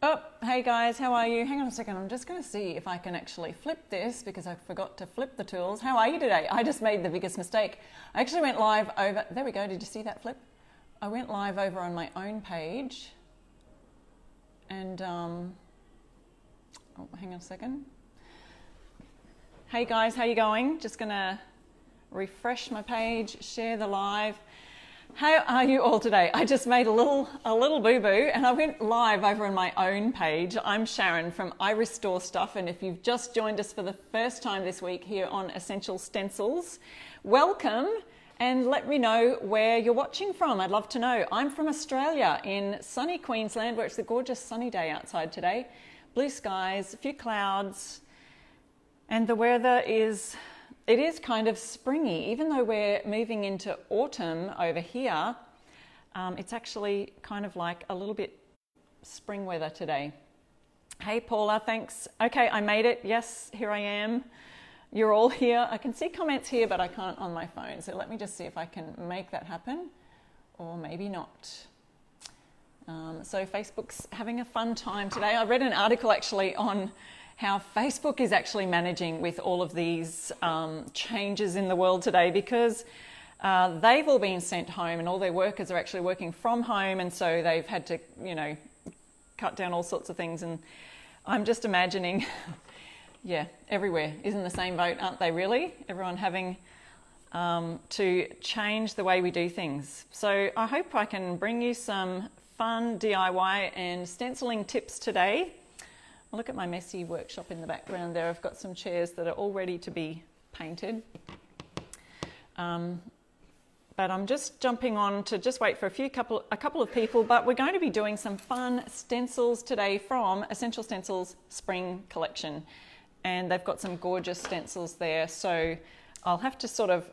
Oh, hey guys, how are you? Hang on a second, I'm just going to see if I can actually flip this because I forgot to flip the tools. How are you today? I just made the biggest mistake. I actually went live over, there we go, did you see that flip? I went live over on my own page and, oh, hang on a second. Hey guys, how you going? Just going to refresh my page, share the live. How are you all today? I just made a little boo-boo and I went live over on my own page. I'm Sharon from IRESTORESTUFF, and if you've just joined us for the first time this week here on Essential Stencils, welcome, and let me know where you're watching from. I'd love to know. I'm from Australia in sunny Queensland, where it's a gorgeous sunny day outside today. Blue skies, a few clouds, and the weather is... It is kind of springy, even though we're moving into autumn over here. It's actually kind of like a little bit spring weather today. Hey Paula, thanks. Okay, I made it. Yes, here I am. You're all here. I can see comments here, but I can't on my phone. So let me just see if I can make that happen, or maybe not. So Facebook's having a fun time today. I read an article actually on how Facebook is actually managing with all of these changes in the world today, because they've all been sent home and all their workers are actually working from home, and so they've had to, you know, cut down all sorts of things. And I'm just imagining, yeah, everywhere is in the same boat, aren't they really? Everyone having to change the way we do things. So I hope I can bring you some fun DIY and stenciling tips today. Look at my messy workshop in the background there. I've got some chairs that are all ready to be painted. But I'm just jumping on to just wait for a couple of people, but we're going to be doing some fun stencils today from Essential Stencils Spring Collection. And they've got some gorgeous stencils there. So I'll have to sort of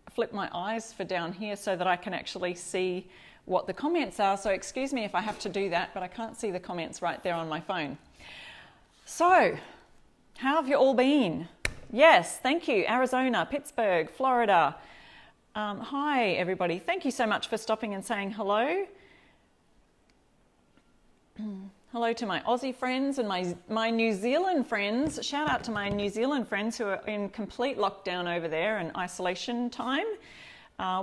flip my eyes for down here so that I can actually see what the comments are. So excuse me if I have to do that, but I can't see the comments right there on my phone. So, how have you all been? Yes, thank you. Arizona, Pittsburgh, Florida. Hi, everybody. Thank you so much for stopping and saying hello. Hello to my Aussie friends and my New Zealand friends. Shout out to my New Zealand friends who are in complete lockdown over there and isolation time.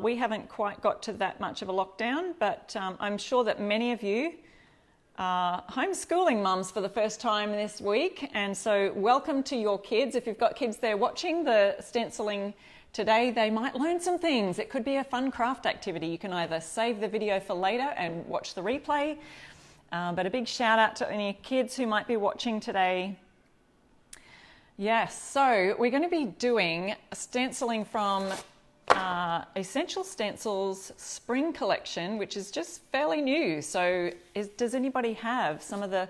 We haven't quite got to that much of a lockdown, but I'm sure that many of you homeschooling mums for the first time this week, and so welcome to your kids. If you've got kids there watching the stenciling today, they might learn some things. It could be a fun craft activity. You can either save the video for later and watch the replay, but a big shout out to any kids who might be watching today. Yes, so we're going to be doing stenciling from Essential Stencils Spring Collection, which is just fairly new. So does anybody have some of the...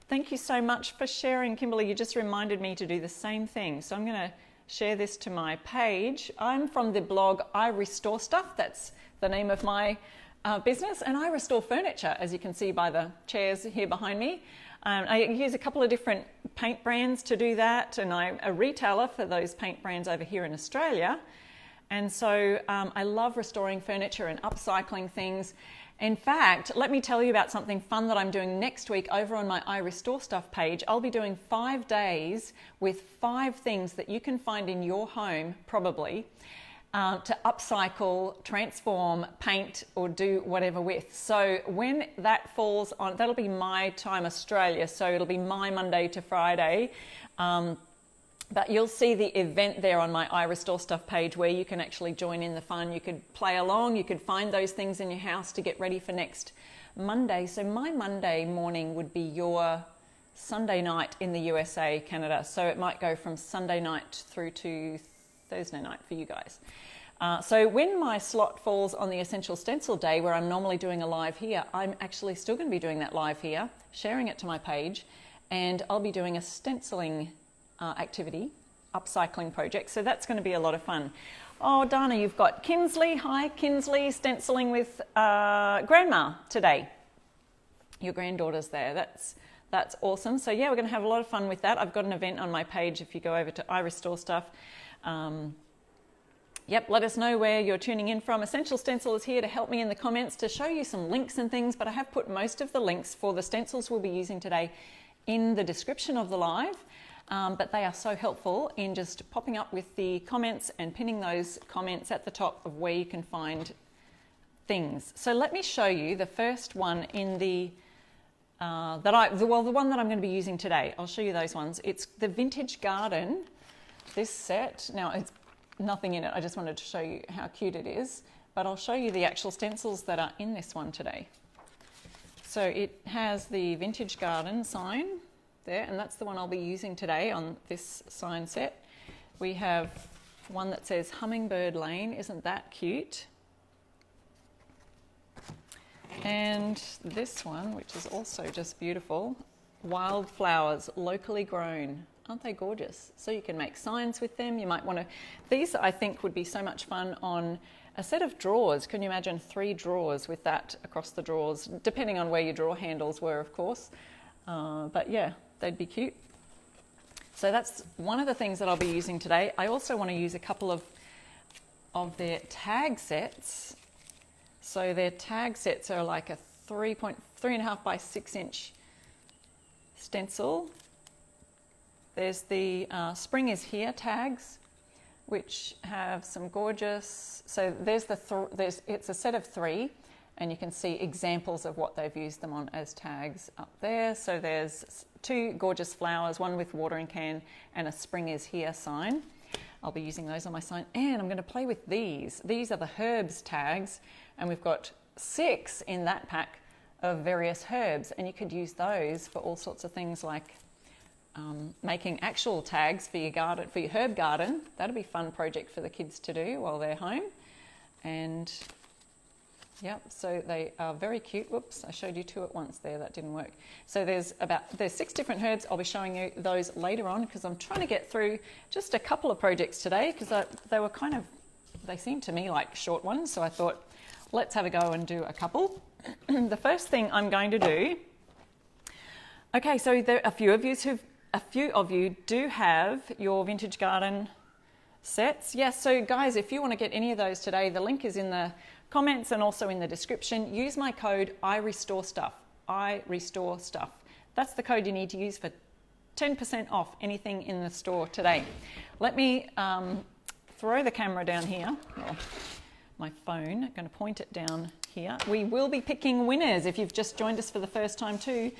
Thank you so much for sharing, Kimberly. You just reminded me to do the same thing. So I'm going to share this to my page. I'm from the blog IRESTORESTUFF. That's the name of my business. And I restore furniture, as you can see by the chairs here behind me. I use a couple of different paint brands to do that. And I'm a retailer for those paint brands over here in Australia. And so I love restoring furniture and upcycling things. In fact, let me tell you about something fun that I'm doing next week over on my IRESTORESTUFF page. I'll be doing 5 days with 5 things that you can find in your home, probably, to upcycle, transform, paint, or do whatever with. So when that falls on, that'll be my time Australia, so it'll be my Monday to Friday. But you'll see the event there on my IRESTORESTUFF page where you can actually join in the fun. You could play along, you could find those things in your house to get ready for next Monday. So my Monday morning would be your Sunday night in the USA, Canada. So it might go from Sunday night through to Thursday night for you guys. So when my slot falls on the Essential Stencil Day, where I'm normally doing a live here, I'm actually still going to be doing that live here, sharing it to my page, and I'll be doing a stenciling activity, upcycling project. So that's going to be a lot of fun. Oh, Dana, you've got Kinsley. Hi, Kinsley, stenciling with Grandma today. Your granddaughter's there. That's awesome. So yeah, we're going to have a lot of fun with that. I've got an event on my page if you go over to IRESTORESTUFF. Yep, let us know where you're tuning in from. Essential Stencil is here to help me in the comments to show you some links and things, but I have put most of the links for the stencils we'll be using today in the description of the live. But they are so helpful in just popping up with the comments and pinning those comments at the top of where you can find things. So let me show you the first one in the the one that I'm going to be using today. I'll show you those ones. It's the Vintage Garden, this set. Now it's nothing in it, I just wanted to show you how cute it is, but I'll show you the actual stencils that are in this one today. So it has the Vintage Garden sign there, and that's the one I'll be using today on this sign set. We have one that says Hummingbird Lane, isn't that cute? And this one, which is also just beautiful, Wildflowers Locally Grown. Aren't they gorgeous? So you can make signs with them. You might want to, these I think would be so much fun on a set of drawers. Can you imagine 3 drawers with that across the drawers, depending on where your drawer handles were, of course. But yeah, they'd be cute. So that's one of the things that I'll be using today. I also want to use a couple of their tag sets. So their tag sets are like a 3.5 by 6 inch stencil. There's the Spring is Here tags, which have some gorgeous, so there's it's a set of 3, and you can see examples of what they've used them on as tags up there. So there's 2 gorgeous flowers, one with watering can and a Spring is Here sign. I'll be using those on my sign, and I'm going to play with these. These are the herbs tags, and we've got 6 in that pack of various herbs, and you could use those for all sorts of things like making actual tags for your garden, for your herb garden. That'll be a fun project for the kids to do while they're home. And yep, so they are very cute. Whoops, I showed you 2 at once there, that didn't work. So there's 6 different herbs. I'll be showing you those later on because I'm trying to get through just a couple of projects today because they were kind of, they seemed to me like short ones, so I thought let's have a go and do a couple. The first thing I'm going to do, okay, so there are a few of you do have your Vintage Garden sets. Yes, so guys, if you want to get any of those today, the link is in the comments and also in the description. Use my code IRESTORESTUFF, IRESTORESTUFF. That's the code you need to use for 10% off anything in the store today. Let me throw the camera down here, well, my phone, I'm going to point it down here. We will be picking winners if you've just joined us for the first time too.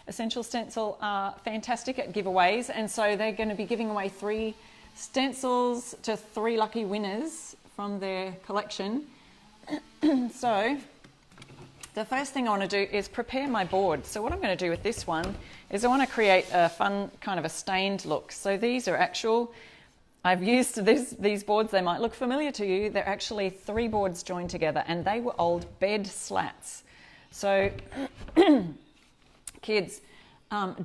Essential Stencil are fantastic at giveaways, and so they're going to be giving away 3 stencils to 3 lucky winners from their collection. So the first thing I want to do is prepare my board. So what I'm going to do with this one is I want to create a fun kind of a stained look. So these are actual, I've used these boards, they might look familiar to you. They're actually 3 boards joined together, and they were old bed slats. So kids,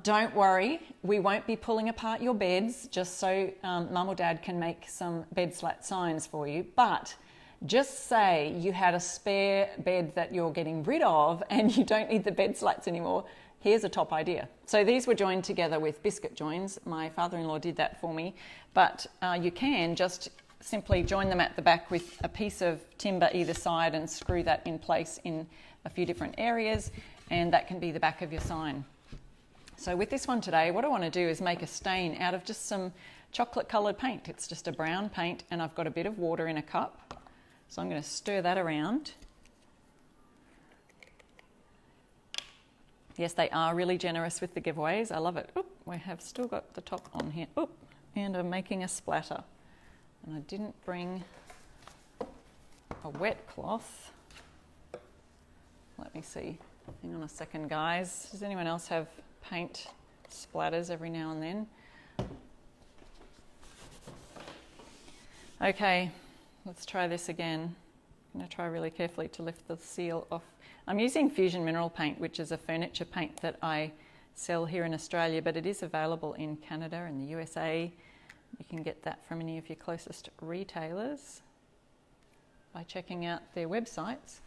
don't worry, we won't be pulling apart your beds just so mum or dad can make some bed slat signs for you. But just say you had a spare bed that you're getting rid of and you don't need the bed slats anymore. Here's a top idea. So these were joined together with biscuit joins. My father-in-law did that for me. But you can just simply join them at the back with a piece of timber either side and screw that in place in a few different areas, and that can be the back of your sign. So with this one today, what I want to do is make a stain out of just some chocolate coloured paint. It's just a brown paint, and I've got a bit of water in a cup. So I'm going to stir that around. Yes, they are really generous with the giveaways. I love it. Oop, we have still got the top on here. Oop, and I'm making a splatter. And I didn't bring a wet cloth. Let me see. Hang on a second, guys. Does anyone else have paint splatters every now and then? Okay, let's try this again. I'm going to try really carefully to lift the seal off. I'm using Fusion Mineral Paint, which is a furniture paint that I sell here in Australia, but it is available in Canada and the USA. You can get that from any of your closest retailers by checking out their websites.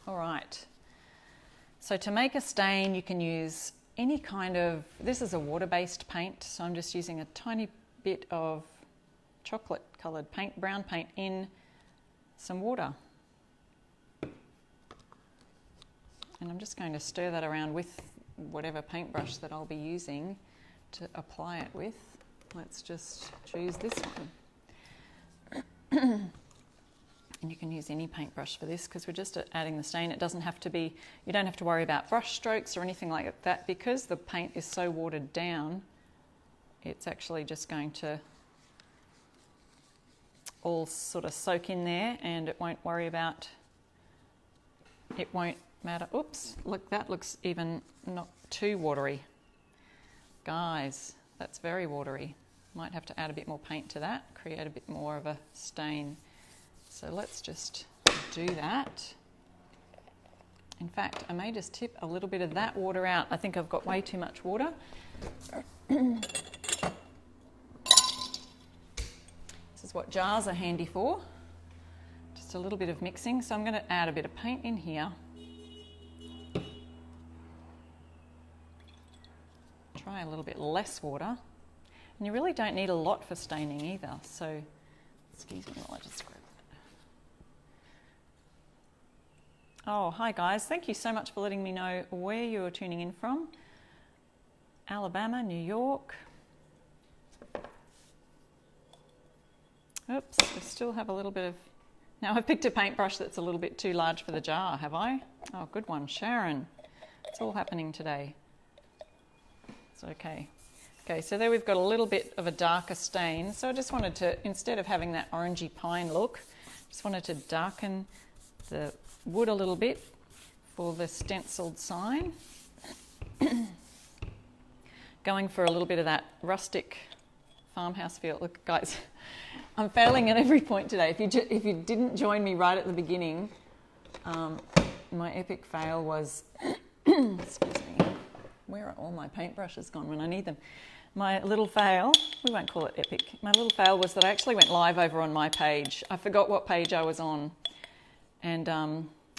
All right, so to make a stain you can use any kind of, this is a water-based paint, so I'm just using a tiny bit of chocolate coloured paint, brown paint in some water. And I'm just going to stir that around with whatever paintbrush that I'll be using to apply it with. Let's just choose this one. And you can use any paintbrush for this because we're just adding the stain. It doesn't have to be, you don't have to worry about brush strokes or anything like that because the paint is so watered down. It's actually just going to all sort of soak in there and it won't worry about, it won't matter. Oops, look, that looks even not too watery. Guys, that's very watery. Might have to add a bit more paint to that, create a bit more of a stain. So let's just do that. In fact, I may just tip a little bit of that water out. I think I've got way too much water. This is what jars are handy for. Just a little bit of mixing. So I'm going to add a bit of paint in here. Try a little bit less water. And you really don't need a lot for staining either. So, excuse me while I just grab. Oh, hi guys. Thank you so much for letting me know where you're tuning in from. Alabama, New York. Oops, I still have a little bit of... Now I've picked a paintbrush that's a little bit too large for the jar, have I? Oh, good one, Sharon. It's all happening today. It's okay. Okay, so there we've got a little bit of a darker stain. So I just wanted to, instead of having that orangey pine look, just wanted to darken the wood a little bit for the stenciled sign. Going for a little bit of that rustic farmhouse feel. Look, guys, I'm failing at every point today. If you didn't join me right at the beginning, my epic fail was, excuse me, where are all my paintbrushes gone when I need them? My little fail, we won't call it epic, my little fail was that I actually went live over on my page. I forgot what page I was on and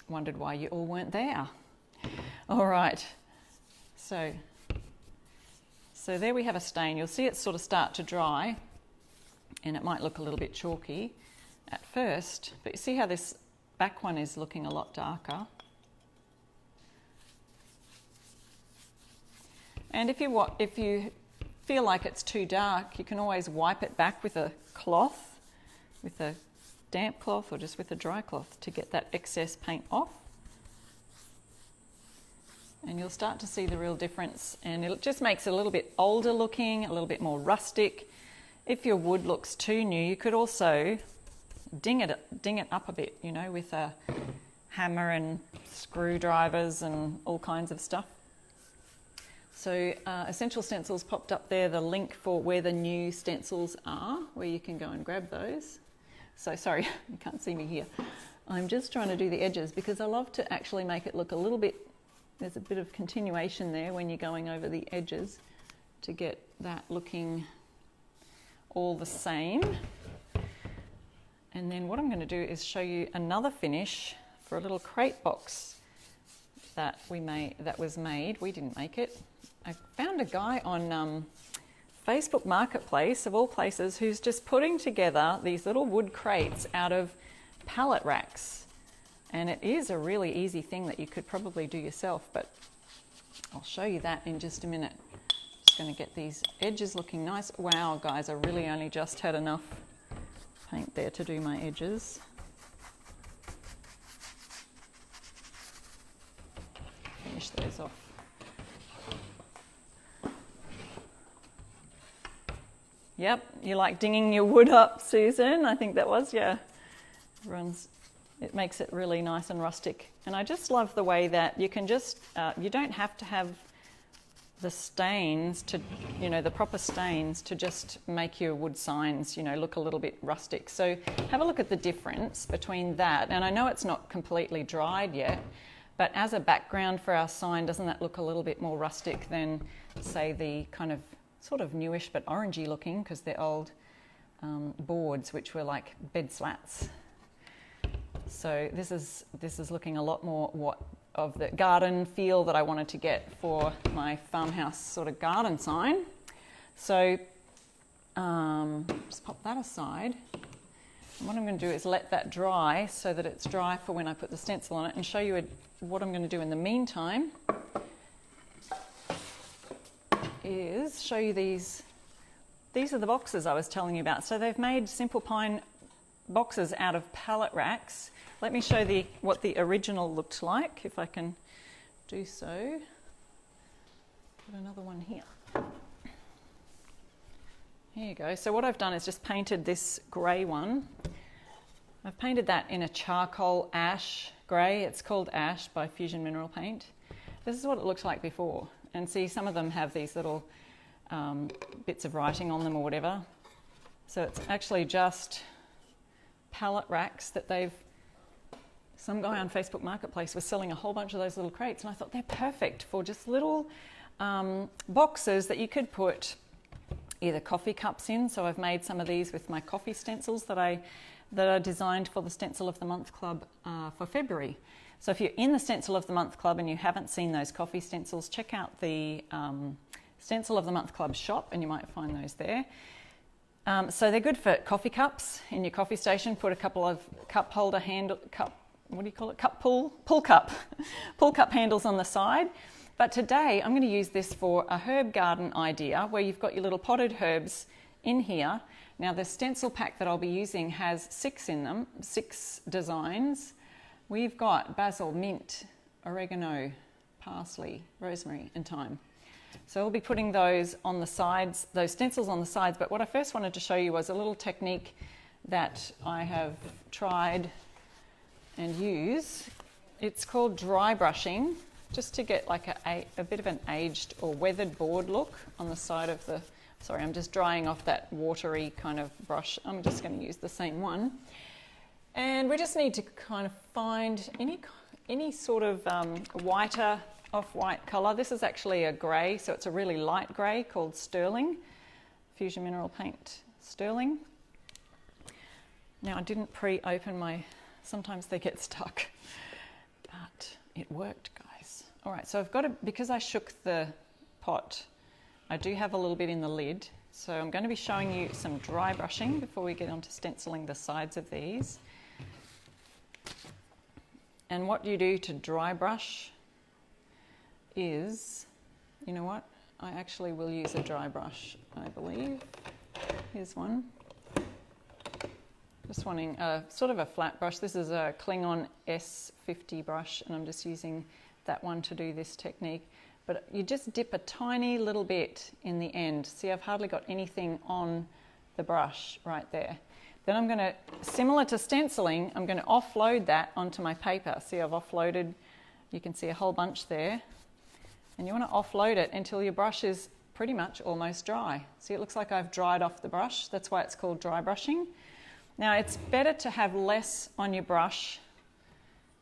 wondered why you all weren't there. All right, so there we have a stain. You'll see it sort of start to dry and it might look a little bit chalky at first, but you see how this back one is looking a lot darker. And if you feel like it's too dark, you can always wipe it back with a cloth, with a damp cloth or just with a dry cloth to get that excess paint off. And you'll start to see the real difference, and it just makes it a little bit older looking, a little bit more rustic. If your wood looks too new, you could also ding it up a bit, you know, with a hammer and screwdrivers and all kinds of stuff. So Essential Stencils popped up there, the link for where the new stencils are, where you can go and grab those. So sorry, you can't see me here. I'm just trying to do the edges because I love to actually make it look a little bit, there's a bit of continuation there when you're going over the edges to get that looking all the same. And then what I'm going to do is show you another finish for a little crate box that was made. We didn't make it. I found a guy on Facebook Marketplace, of all places, who's just putting together these little wood crates out of pallet racks. And it is a really easy thing that you could probably do yourself, but I'll show you that in just a minute. Just going to get these edges looking nice. Wow, guys, I really only just had enough paint there to do my edges. Finish those off. Yep, you like dinging your wood up, Susan? I think that was, yeah. It makes it really nice and rustic. And I just love the way that you can just, you don't have to have the stains to, you know, the proper stains to just make your wood signs, you know, look a little bit rustic. So have a look at the difference between that. And I know it's not completely dried yet, but as a background for our sign, doesn't that look a little bit more rustic than, say, the kind of sort of newish but orangey looking, because they're old boards which were like bed slats. So this is looking a lot more of the garden feel that I wanted to get for my farmhouse sort of garden sign. So just pop that aside. And what I'm going to do is let that dry so that it's dry for when I put the stencil on it, and show you what I'm going to do in the meantime is show you these. These are the boxes I was telling you about. So they've made Simple Pine boxes out of pallet racks. Let me show what the original looked like, if I can do so. Put another one here. Here you go. So what I've done is just painted this grey one. I've painted that in a charcoal ash grey. It's called Ash by Fusion Mineral Paint. This is what it looked like before. And see, some of them have these little bits of writing on them or whatever. So it's actually just pallet racks that some guy on Facebook Marketplace was selling a whole bunch of those little crates, and I thought they're perfect for just little boxes that you could put either coffee cups in. So I've made some of these with my coffee stencils that are designed for the Stencil of the Month Club for February. So if you're in the Stencil of the Month Club and you haven't seen those coffee stencils, check out the Stencil of the Month Club shop and you might find those there. So they're good for coffee cups in your coffee station. Put a couple of cup holder what do you call it? Pull cup handles on the side. But today I'm going to use this for a herb garden idea where you've got your little potted herbs in here. Now the stencil pack that I'll be using has 6 in them, 6 designs. We've got basil, mint, oregano, parsley, rosemary and thyme. So we'll be putting those on the sides, those stencils on the sides. But what I first wanted to show you was a little technique that I have tried and use. It's called dry brushing, just to get like a bit of an aged or weathered board look on the side of the, sorry, I'm just drying off that watery kind of brush. I'm just going to use the same one. And we just need to kind of find any sort of whiter, off-white colour. This is actually a grey, so it's a really light grey called Sterling, Fusion Mineral Paint Sterling. Now I didn't pre-open sometimes they get stuck, but it worked, guys. All right, so I've got because I shook the pot, I do have a little bit in the lid. So I'm going to be showing you some dry brushing before we get on to stenciling the sides of these. And what you do to dry brush is, you know what? I actually will use a dry brush, I believe. Here's one. Just wanting sort of a flat brush. This is a Klingon S50 brush, and I'm just using that one to do this technique. But you just dip a tiny little bit in the end. See, I've hardly got anything on the brush right there. Then I'm going to, similar to stenciling, I'm going to offload that onto my paper. See, I've offloaded, you can see a whole bunch there. And you want to offload it until your brush is pretty much almost dry. See, it looks like I've dried off the brush. That's why it's called dry brushing. Now, it's better to have less on your brush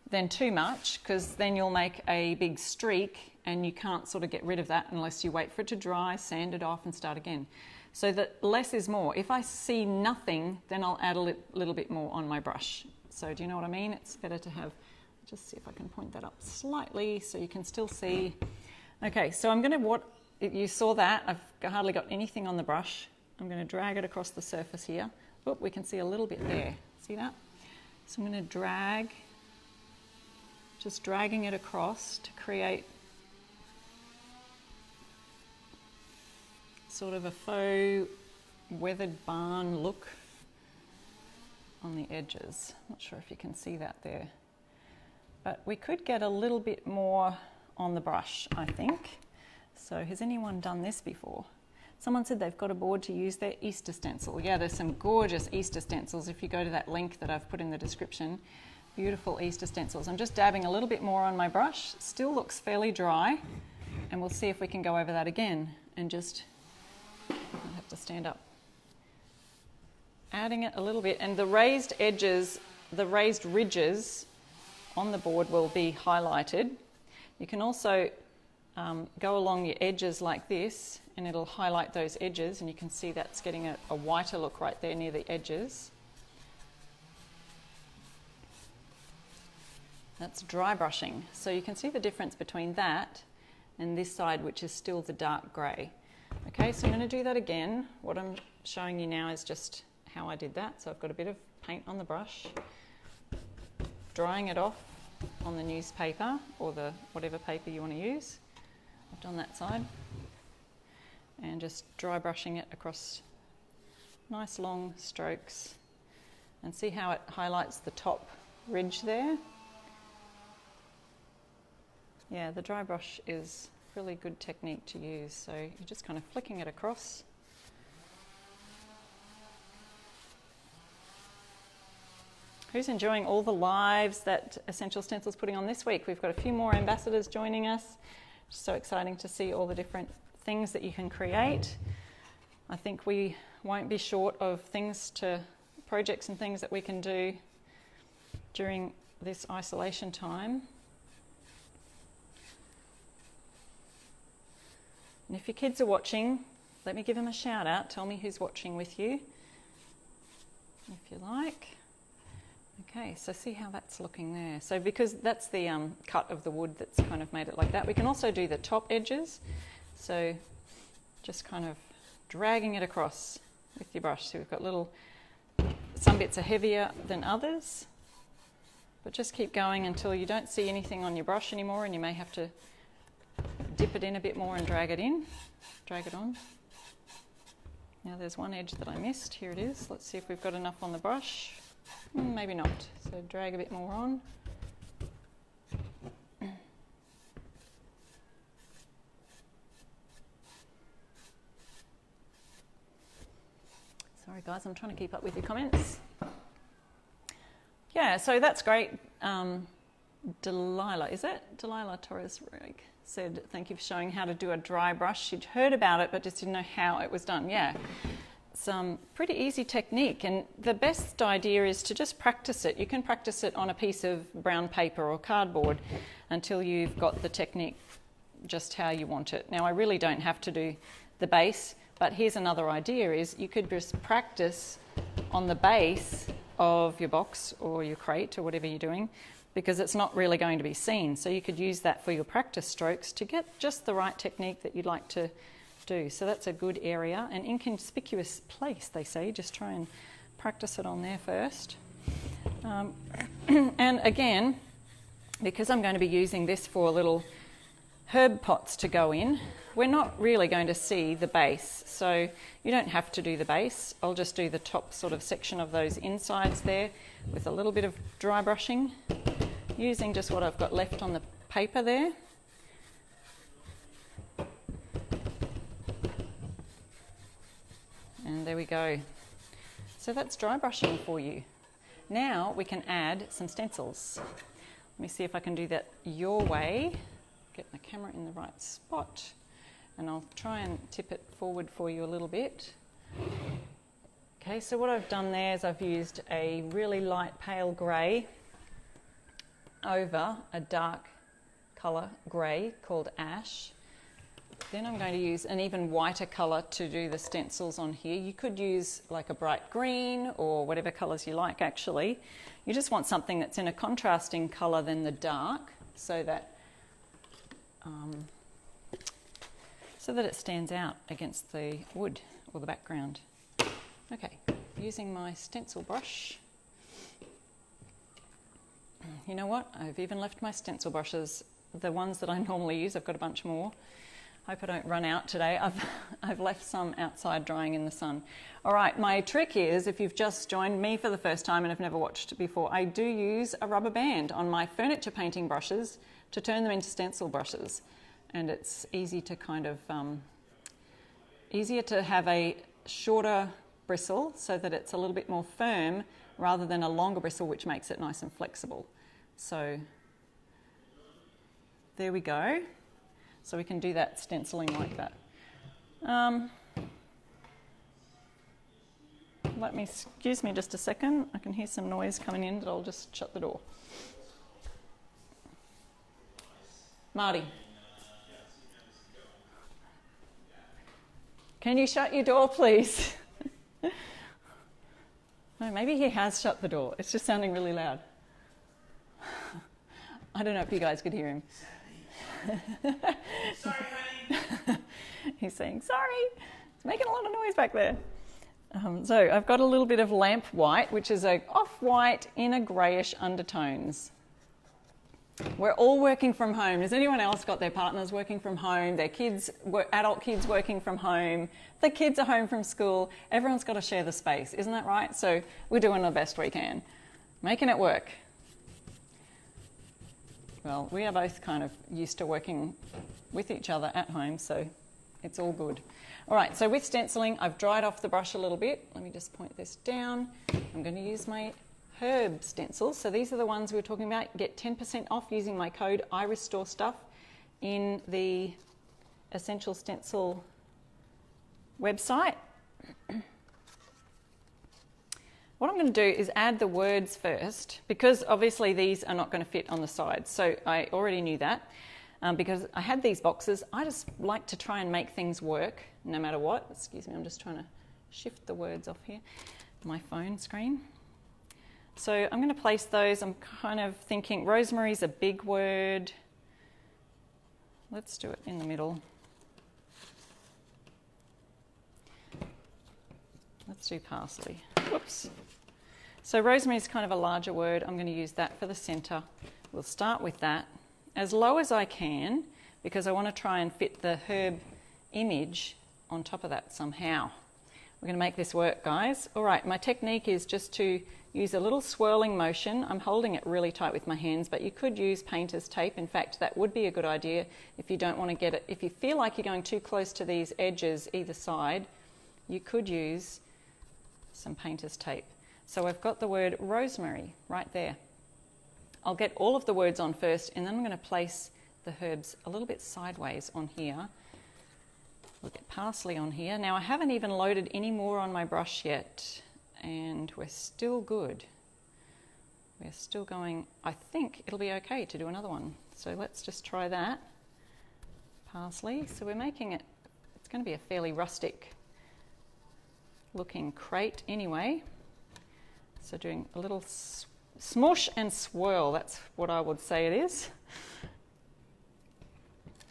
than too much, because then you'll make a big streak and you can't sort of get rid of that unless you wait for it to dry, sand it off and start again. So that less is more. If I see nothing, then I'll add a little bit more on my brush. So do you know what I mean? It's better to have, just see if I can point that up slightly so you can still see. Okay, so I'm going to, you saw that, I've hardly got anything on the brush. I'm going to drag it across the surface here. Oop, we can see a little bit there. See that? So I'm going to drag, just dragging it across to create sort of a faux weathered barn look on the edges. Not sure if you can see that there. But we could get a little bit more on the brush, I think. So has anyone done this before? Someone said they've got a board to use their Easter stencil. Yeah, there's some gorgeous Easter stencils. If you go to that link that I've put in the description, beautiful Easter stencils. I'm just dabbing a little bit more on my brush. Still looks fairly dry. And we'll see if we can go over that again and just, I'll have to stand up. Adding it a little bit, and the raised edges, the raised ridges on the board will be highlighted. You can also go along your edges like this, and it'll highlight those edges, and you can see that's getting a whiter look right there near the edges. That's dry brushing. So you can see the difference between that and this side, which is still the dark grey. Okay, so I'm going to do that again. What I'm showing you now is just how I did that. So I've got a bit of paint on the brush, drying it off on the newspaper or the whatever paper you want to use. I've done that side, and just dry brushing it across nice long strokes, and see how it highlights the top ridge there. Yeah, the dry brush is really good technique to use. So you're just kind of flicking it across. Who's enjoying all the lives that Essential Stencil's putting on this week? We've got a few more ambassadors joining us. It's so exciting to see all the different things that you can create. I think we won't be short of projects and things that we can do during this isolation time. And if your kids are watching, let me give them a shout out. Tell me who's watching with you, if you like. Okay, so see how that's looking there. So because that's the cut of the wood that's kind of made it like that. We can also do the top edges. So just kind of dragging it across with your brush. So we've got some bits are heavier than others, but just keep going until you don't see anything on your brush anymore, and you may have to dip it in a bit more and drag it on. Now there's one edge that I missed. Here it is. Let's see if we've got enough on the brush. Maybe not. So drag a bit more on. Sorry guys, I'm trying to keep up with your comments. Yeah, so that's great. Delilah, is it? Delilah Torres said, thank you for showing how to do a dry brush. She'd heard about it, but just didn't know how it was done. Yeah, it's pretty easy technique, and the best idea is to just practice it. You can practice it on a piece of brown paper or cardboard until you've got the technique just how you want it. Now, I really don't have to do the base, but here's another idea is you could just practice on the base of your box or your crate or whatever you're doing, because it's not really going to be seen. So you could use that for your practice strokes to get just the right technique that you'd like to do. So that's a good area. An inconspicuous place, they say. Just try and practice it on there first. And again, because I'm going to be using this for little herb pots to go in, we're not really going to see the base. So you don't have to do the base. I'll just do the top sort of section of those insides there with a little bit of dry brushing, using just what I've got left on the paper there. And there we go. So that's dry brushing for you. Now we can add some stencils. Let me see if I can do that your way. Get the camera in the right spot, and I'll try and tip it forward for you a little bit. Okay, so what I've done there is I've used a really light pale grey over a dark colour grey called ash. Then I'm going to use an even whiter colour to do the stencils on here. You could use like a bright green or whatever colours you like actually. You just want something that's in a contrasting colour than the dark, so that it stands out against the wood or the background. Okay, using my stencil brush. You know what? I've even left my stencil brushes, the ones that I normally use. I've got a bunch more. Hope I don't run out today. I've left some outside drying in the sun. All right, my trick is, if you've just joined me for the first time and have never watched before, I do use a rubber band on my furniture painting brushes to turn them into stencil brushes. And it's easy to kind of, easier to have a shorter bristle so that it's a little bit more firm rather than a longer bristle, which makes it nice and flexible. So there we go. So we can do that stenciling like that. Excuse me just a second. I can hear some noise coming in, but I'll just shut the door. Marty. Can you shut your door, please? No, maybe he has shut the door. It's just sounding really loud. I don't know if you guys could hear him. Sorry, honey. He's saying, sorry. It's making a lot of noise back there. So I've got a little bit of lamp white, which is a off-white in a greyish undertones. We're all working from home. Has anyone else got their partners working from home, their kids, adult kids working from home, the kids are home from school? Everyone's got to share the space, isn't that right? So we're doing the best we can, making it work. Well, we are both kind of used to working with each other at home, so it's all good. All right, so with stenciling, I've dried off the brush a little bit. Let me just point this down. I'm going to use my herb stencils. So these are the ones we were talking about. Get 10% off using my code IRESTORESTUFF in the Essential Stencil website. What I'm going to do is add the words first, because obviously these are not going to fit on the sides. So I already knew that. Because I had these boxes, I just like to try and make things work no matter what. Excuse me, I'm just trying to shift the words off here, my phone screen. So I'm going to place those. I'm kind of thinking rosemary's a big word. Let's do it in the middle. Let's do parsley. Whoops. So rosemary is kind of a larger word. I'm going to use that for the centre. We'll start with that as low as I can, because I want to try and fit the herb image on top of that somehow. We're going to make this work, guys. All right, my technique is just to use a little swirling motion. I'm holding it really tight with my hands, but you could use painter's tape. In fact, that would be a good idea if you don't want to get it. If you feel like you're going too close to these edges either side, you could use some painter's tape. So I've got the word rosemary right there. I'll get all of the words on first, and then I'm going to place the herbs a little bit sideways on here. We'll get parsley on here. Now I haven't even loaded any more on my brush yet, and we're still good. We're still going. I think it'll be okay to do another one. So let's just try that. Parsley. So we're making it, it's going to be a fairly rustic looking crate anyway. So doing a little smush and swirl, that's what I would say it is.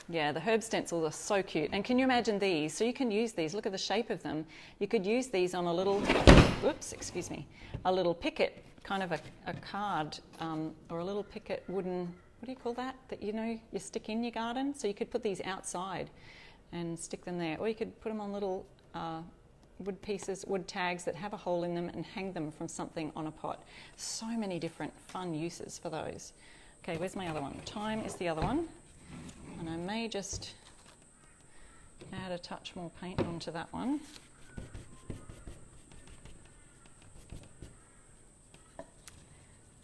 Yeah, the herb stencils are so cute. And can you imagine these? So you can use these, look at the shape of them. You could use these on a little, whoops, excuse me, a little picket, kind of a card, or a little picket wooden, what do you call that? That you know you stick in your garden? So you could put these outside and stick them there. Or you could put them on little wood pieces, wood tags that have a hole in them, and hang them from something on a pot. So many different fun uses for those. Okay, where's my other one? Thyme is the other one. And I may just add a touch more paint onto that one.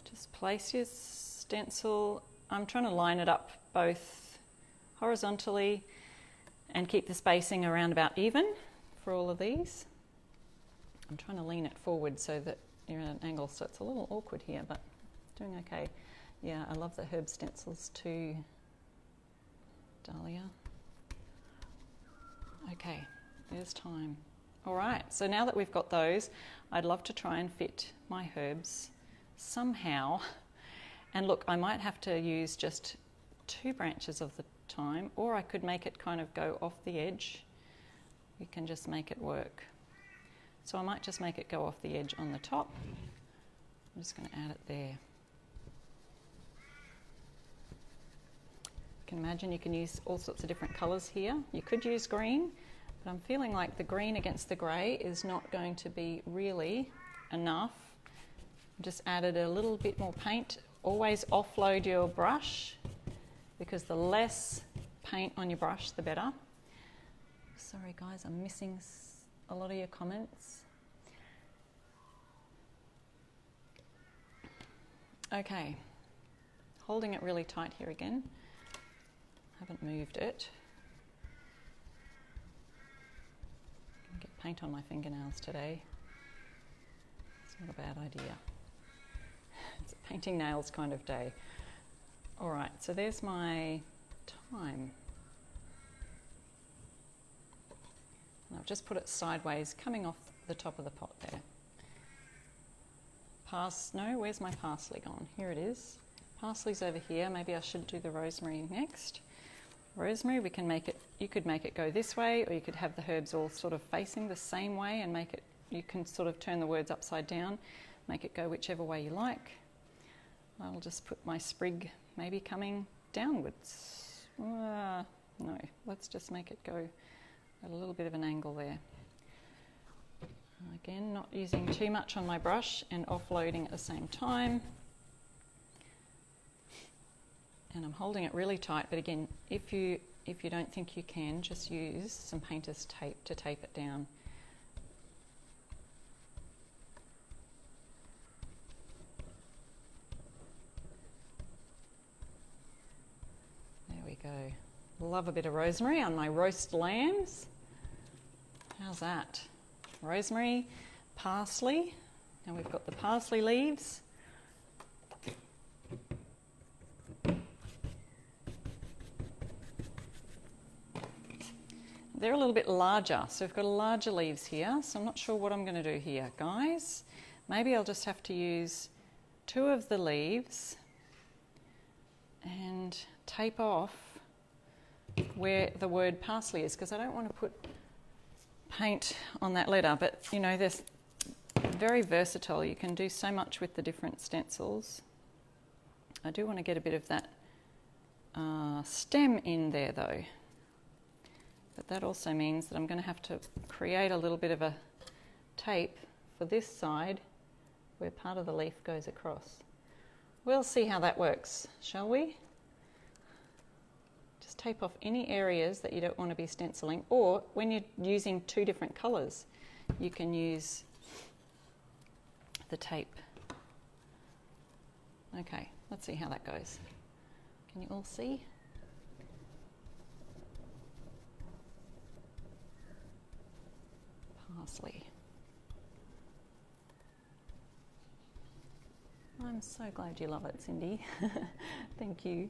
Just place your stencil. I'm trying to line it up both horizontally and keep the spacing around about even for all of these. I'm trying to lean it forward so that you're at an angle, so it's a little awkward here, but doing okay. Yeah, I love the herb stencils too, Dahlia. Okay, there's time. All right, so now that we've got those, I'd love to try and fit my herbs somehow. And look, I might have to use just 2 branches of the thyme, or I could make it kind of go off the edge. We can just make it work. So I might just make it go off the edge on the top. I'm just going to add it there. You can imagine you can use all sorts of different colours here. You could use green, but I'm feeling like the green against the grey is not going to be really enough. Just added a little bit more paint. Always offload your brush, because the less paint on your brush, the better. Sorry guys, I'm missing a lot of your comments. Okay, holding it really tight here again. Haven't moved it. Get paint on my fingernails today. It's not a bad idea. It's a painting nails kind of day. All right, so there's my thyme. And I've just put it sideways, coming off the top of the pot there. No, where's my parsley gone? Here it is. Parsley's over here. Maybe I should do the rosemary next. Rosemary, we can make it, you could make it go this way, or you could have the herbs all sort of facing the same way and make it you can sort of turn the words upside down, make it go whichever way you like. I'll just put my sprig maybe coming downwards. No, let's just make it go at a little bit of an angle there. Again, not using too much on my brush and offloading at the same time. And I'm holding it really tight, but again, if you don't think you can, just use some painter's tape to tape it down. There we go. Love a bit of rosemary on my roast lambs. How's that? Rosemary, parsley. Now we've got the parsley leaves. They're a little bit larger, so we've got larger leaves here, so I'm not sure what I'm going to do here, guys. Maybe I'll just have to use 2 of the leaves and tape off where the word parsley is, because I don't want to put paint on that letter, but you know, they're very versatile. You can do so much with the different stencils. I do want to get a bit of that stem in there though. But that also means that I'm going to have to create a little bit of a tape for this side where part of the leaf goes across. We'll see how that works, shall we? Just tape off any areas that you don't want to be stenciling, or when you're using 2 different colours, you can use the tape. Okay, let's see how that goes. Can you all see? Parsley. I'm so glad you love it, Cindy. Thank you.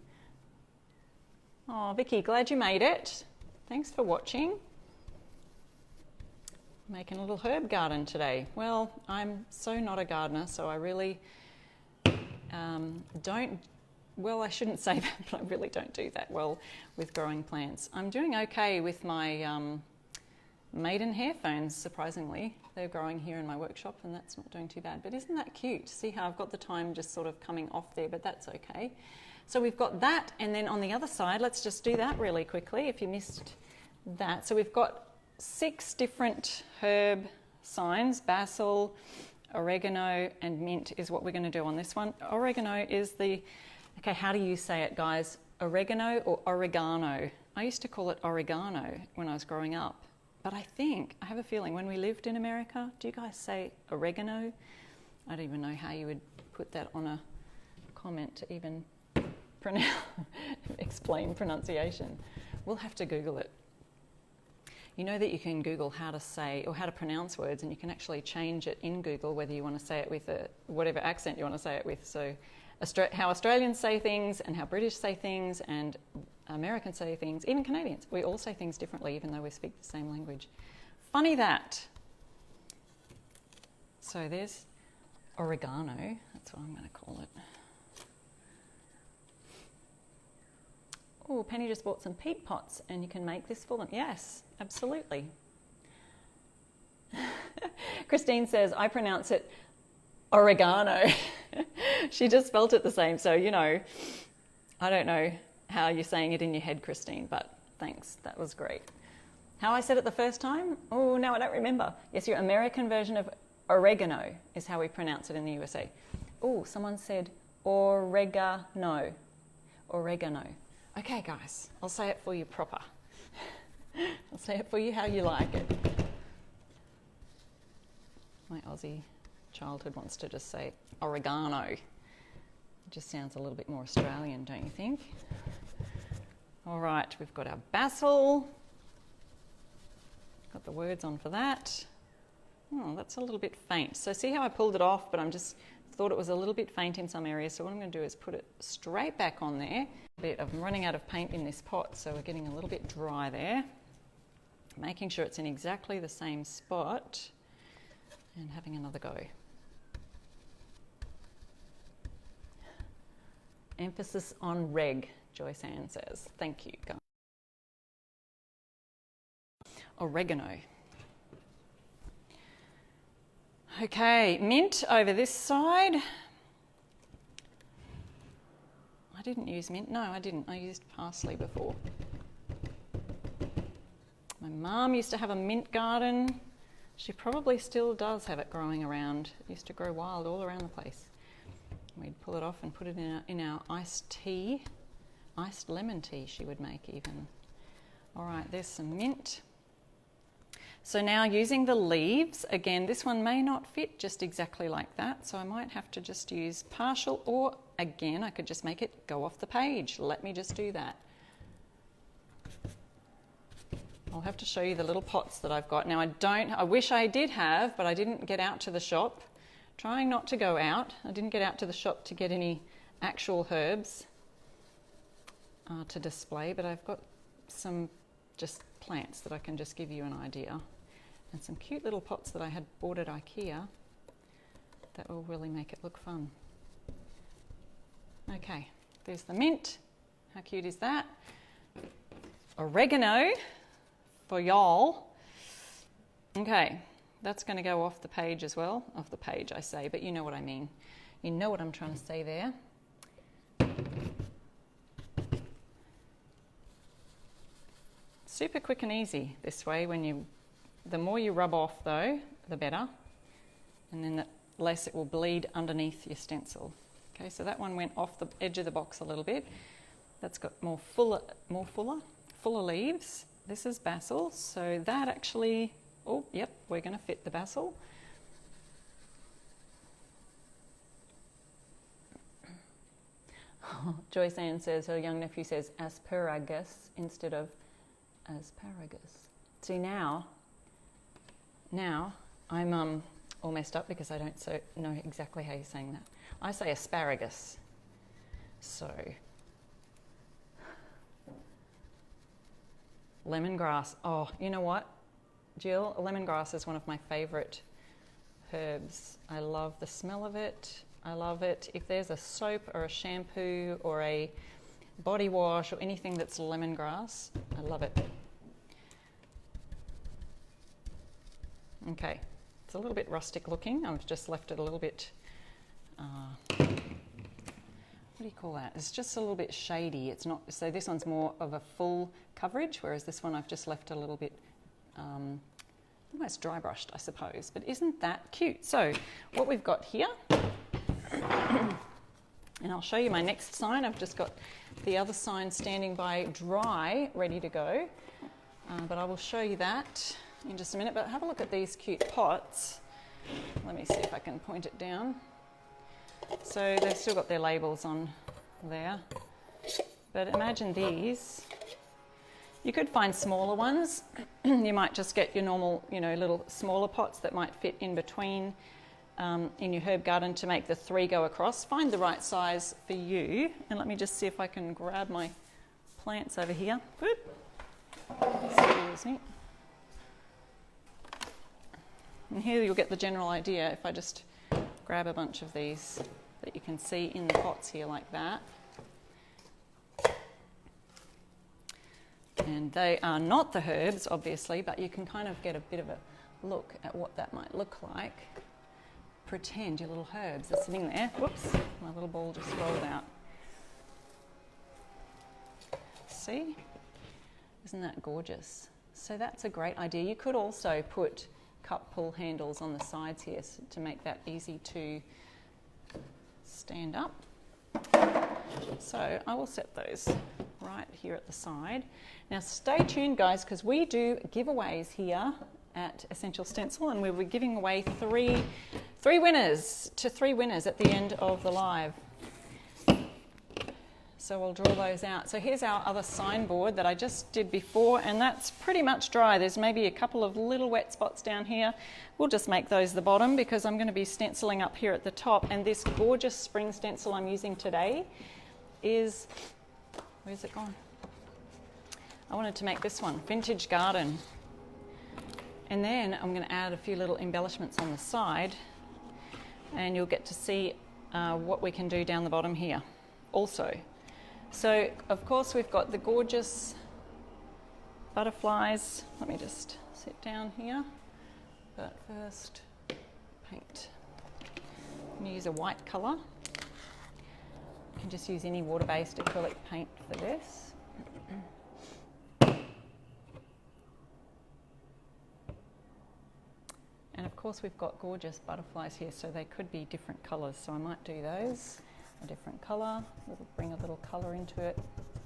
Oh, Vicky, glad you made it. Thanks for watching. Making a little herb garden today. Well, I'm so not a gardener, so I really well, I shouldn't say that, but I really don't do that well with growing plants. I'm doing okay with my maiden hair ferns, surprisingly. They're growing here in my workshop and that's not doing too bad. But isn't that cute? See how I've got the time just sort of coming off there, but that's okay. So we've got that, and then on the other side, let's just do that really quickly if you missed that. So we've got 6 different herb signs. Basil, oregano, and mint is what we're going to do on this one. Oregano is the, okay, how do you say it, guys? Oregano or oregano? I used to call it oregano when I was growing up. But I have a feeling when we lived in America, do you guys say oregano? I don't even know how you would put that on a comment to even explain pronunciation. We'll have to Google it. You know that you can Google how to say or how to pronounce words, and you can actually change it in Google whether you want to say it with whatever accent you want to say it with. So how Australians say things and how British say things and Americans say things, even Canadians. We all say things differently even though we speak the same language. Funny that. So there's oregano, that's what I'm going to call it. Oh, Penny just bought some peat pots and you can make this for them. Yes, absolutely. Christine says, I pronounce it oregano. She just spelt it the same, so you know, I don't know how you're saying it in your head, Christine, but thanks, that was great. How I said it the first time? Oh, no, I don't remember. Yes, your American version of oregano is how we pronounce it in the USA. Oh, someone said oregano. Oregano. Okay, guys, I'll say it for you proper. I'll say it for you how you like it. My Aussie childhood wants to just say oregano. It just sounds a little bit more Australian, don't you think? All right, we've got our basil. Got the words on for that. Oh, that's a little bit faint. So see how I pulled it off, but I'm just thought it was a little bit faint in some areas. So what I'm going to do is put it straight back on there. I'm running out of paint in this pot, so we're getting a little bit dry there. Making sure it's in exactly the same spot and having another go. Emphasis on reg, Joyce Ann says. Thank you, guys. Oregano. Okay, mint over this side. I didn't use mint. No, I didn't. I used parsley before. My mum used to have a mint garden. She probably still does have it growing around. It used to grow wild all around the place. We'd pull it off and put it in our iced tea. Iced lemon tea she would make even. All right, there's some mint. So now using the leaves, again, this one may not fit just exactly like that, so I might have to just use partial, or again, I could just make it go off the page. Let me just do that. I'll have to show you the little pots that I've got. Now I wish I did have, but I didn't get out to the shop. Trying not to go out. I didn't get out to the shop to get any actual herbs to display, but I've got some just plants that I can just give you an idea, and some cute little pots that I had bought at IKEA that will really make it look fun. Okay, there's the mint. How cute is that? Oregano for y'all. Okay, that's going to go off the page as well. Off the page I say, but you know what I mean. You know what I'm trying to say there. Super quick and easy this way. The more you rub off though, the better, and then the less it will bleed underneath your stencil. Okay, so that one went off the edge of the box a little bit. That's got more fuller leaves. This is basil, so that actually, oh yep, we're going to fit the basil. Joyce Ann says, her young nephew says asparagus instead of asparagus. See, now I'm all messed up because I don't know exactly how you're saying that. I say asparagus. So lemongrass. Oh, you know what, Jill? Lemongrass is one of my favourite herbs. I love the smell of it. I love it. If there's a soap or a shampoo or a body wash or anything that's lemongrass, I love it. Okay, it's a little bit rustic looking. I've just left it a little bit, what do you call that? It's just a little bit shady. It's not, so this one's more of a full coverage, whereas this one I've just left a little bit, almost dry brushed, I suppose. But isn't that cute? So what we've got here, and I'll show you my next sign. I've just got the other sign standing by dry, ready to go. But I will show you that in just a minute. But have a look at these cute pots. Let me see if I can point it down. So they've still got their labels on there. But imagine these. You could find smaller ones. You might just get your normal, little smaller pots that might fit in between in your herb garden to make the three go across. Find the right size for you. And let me just see if I can grab my plants over here. Whoop. Excuse me. And here you'll get the general idea if I just grab a bunch of these that you can see in the pots here like that. And they are not the herbs, obviously, but you can kind of get a bit of a look at what that might look like. Pretend your little herbs are sitting there. Whoops, my little ball just rolled out. See? Isn't that gorgeous? So that's a great idea. You could also put cup pull handles on the sides here to make that easy to stand up. So I will set those right here at the side. Now stay tuned, guys, because we do giveaways here at Essential Stencil, and we'll be giving away three winners at the end of the live. So we'll draw those out. So here's our other signboard that I just did before, and that's pretty much dry. There's maybe a couple of little wet spots down here. We'll just make those the bottom because I'm going to be stenciling up here at the top. And this gorgeous spring stencil I'm using today is, where's it gone? I wanted to make this one, Vintage Garden. And then I'm going to add a few little embellishments on the side, and you'll get to see what we can do down the bottom here also. So, of course, we've got the gorgeous butterflies. Let me just sit down here. But first, paint. I'm going to use a white colour. You can just use any water-based acrylic paint for this. And of course we've got gorgeous butterflies here, so they could be different colours. So I might do those, a different colour. We'll bring a little colour into it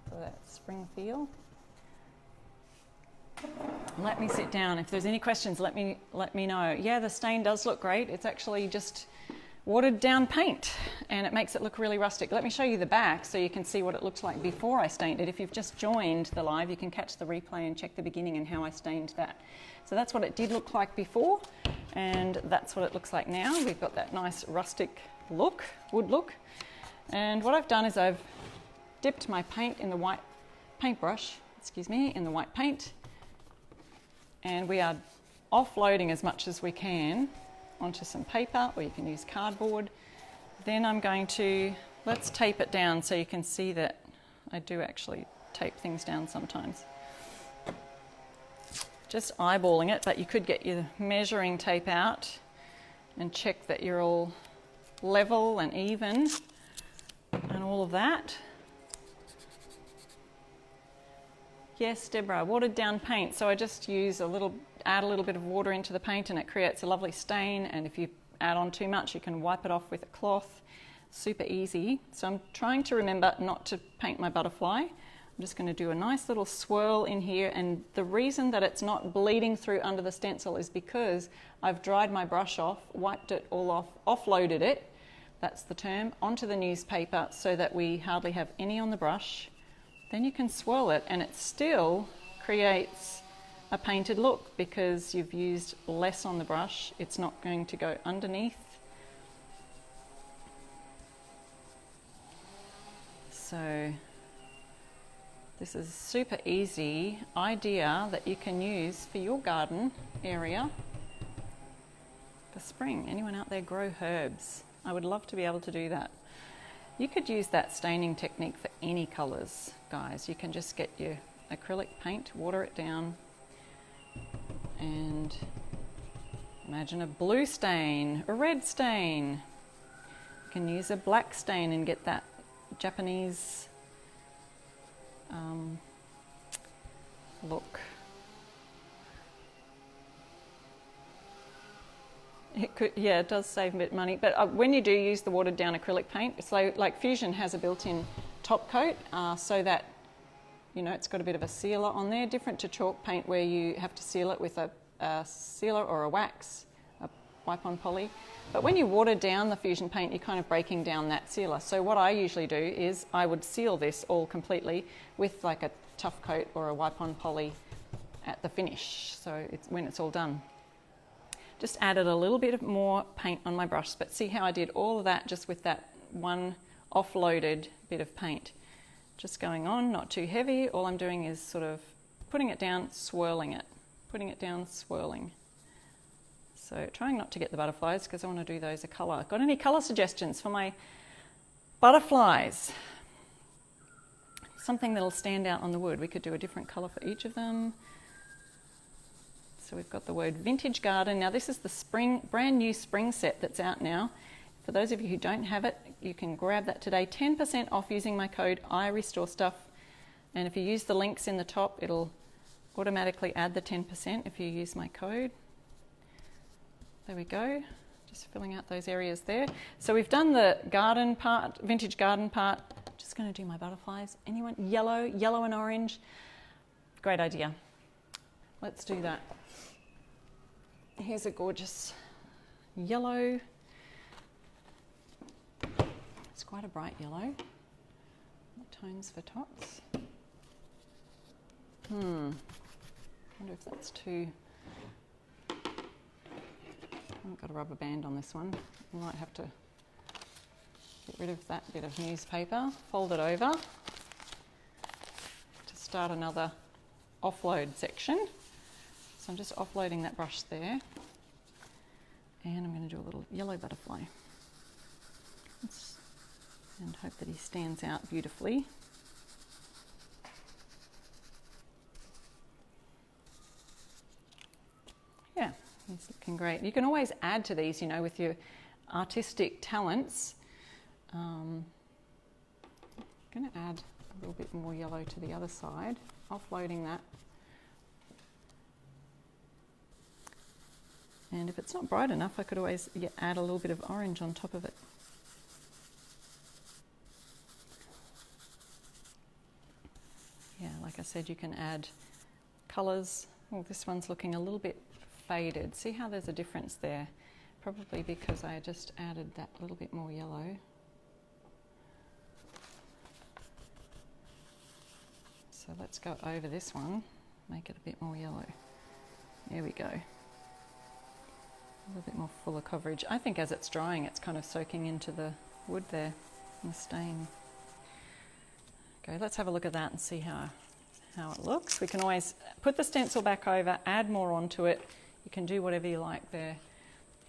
for that spring feel. Let me sit down. If there's any questions, let me know. Yeah, the stain does look great. It's actually just watered down paint and it makes it look really rustic. Let me show you the back so you can see what it looks like before I stained it. If you've just joined the live, you can catch the replay and check the beginning and how I stained that. So that's what it did look like before, and that's what it looks like now. We've got that nice rustic look, wood look. And what I've done is I've dipped my paint in the white paintbrush, in the white paint, and we are offloading as much as we can onto some paper, or you can use cardboard. Then I'm going to, let's tape it down so you can see that I do actually tape things down sometimes. Just eyeballing it, but you could get your measuring tape out and check that you're all level and even and all of that. Yes, Deborah, watered down paint. So I just use add a little bit of water into the paint and it creates a lovely stain, and if you add on too much you can wipe it off with a cloth. Super easy. So I'm trying to remember not to paint my butterfly. I'm just going to do a nice little swirl in here, and the reason that it's not bleeding through under the stencil is because I've dried my brush off, wiped it all off, offloaded it, that's the term, onto the newspaper so that we hardly have any on the brush. Then you can swirl it and it still creates a painted look because you've used less on the brush. It's not going to go underneath. So this is a super easy idea that you can use for your garden area for spring. Anyone out there grow herbs? I would love to be able to do that. You could use that staining technique for any colours, guys. You can just get your acrylic paint, water it down, and imagine a blue stain, a red stain. You can use a black stain and get that Japanese look. It could, yeah, it does save a bit of money, but when you do use the watered down acrylic paint, so like Fusion has a built-in top coat so that, you know, it's got a bit of a sealer on there, different to chalk paint where you have to seal it with a sealer or a wax, a wipe-on poly. But when you water down the Fusion paint, you're kind of breaking down that sealer. So what I usually do is I would seal this all completely with like a tough coat or a wipe-on poly at the finish, so it's when it's all done. Just added a little bit more paint on my brush, but see how I did all of that just with that one offloaded bit of paint. Just going on, not too heavy. All I'm doing is sort of putting it down, swirling it, putting it down, swirling. So trying not to get the butterflies because I want to do those a colour. Got any colour suggestions for my butterflies? Something that'll stand out on the wood. We could do a different colour for each of them. So we've got the word Vintage Garden. Now this is the brand new spring set that's out now. For those of you who don't have it, you can grab that today. 10% off using my code IRESTORESTUFF. And if you use the links in the top, it'll automatically add the 10% if you use my code. There we go. Just filling out those areas there. So we've done the garden part, vintage garden part. Just going to do my butterflies. Anyone? Yellow and orange. Great idea. Let's do that. Here's a gorgeous yellow. It's quite a bright yellow. What tones for tops? I wonder if that's too... I haven't got a rubber band on this one. I might have to get rid of that bit of newspaper, fold it over to start another offload section. So I'm just offloading that brush there, and I'm going to do a little yellow butterfly and hope that he stands out beautifully. Yeah, It's looking great. You can always add to these, you know, with your artistic talents. I'm going to add a little bit more yellow to the other side, offloading that. And if it's not bright enough, I could always add a little bit of orange on top of it. Yeah, like I said, you can add colours. Oh, this one's looking a little bit faded. See how there's a difference there? Probably because I just added that little bit more yellow. So let's go over this one, make it a bit more yellow. There we go. A little bit more fuller coverage. I think as it's drying, it's kind of soaking into the wood there, and the stain. Okay, let's have a look at that and see how it looks. We can always put the stencil back over, add more onto it. You can do whatever you like there.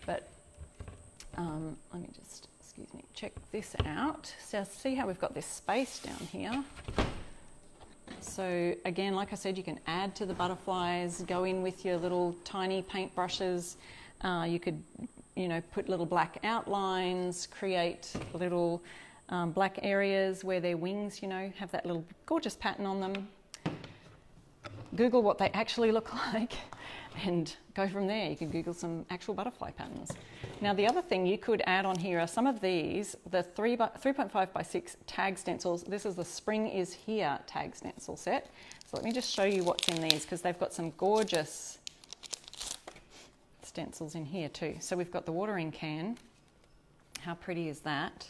But let me just, excuse me, check this out. So see how we've got this space down here. So again, like I said, you can add to the butterflies, go in with your little tiny paint brushes. You could, you know, put little black outlines, create little black areas where their wings, you know, have that little gorgeous pattern on them. Google what they actually look like and go from there. You can Google some actual butterfly patterns. Now the other thing you could add on here are some of these, the 3.5 by 6 tag stencils. This is the Spring is Here tag stencil set. So let me just show you what's in these, because they've got some gorgeous stencils in here too. So we've got the watering can. How pretty is that?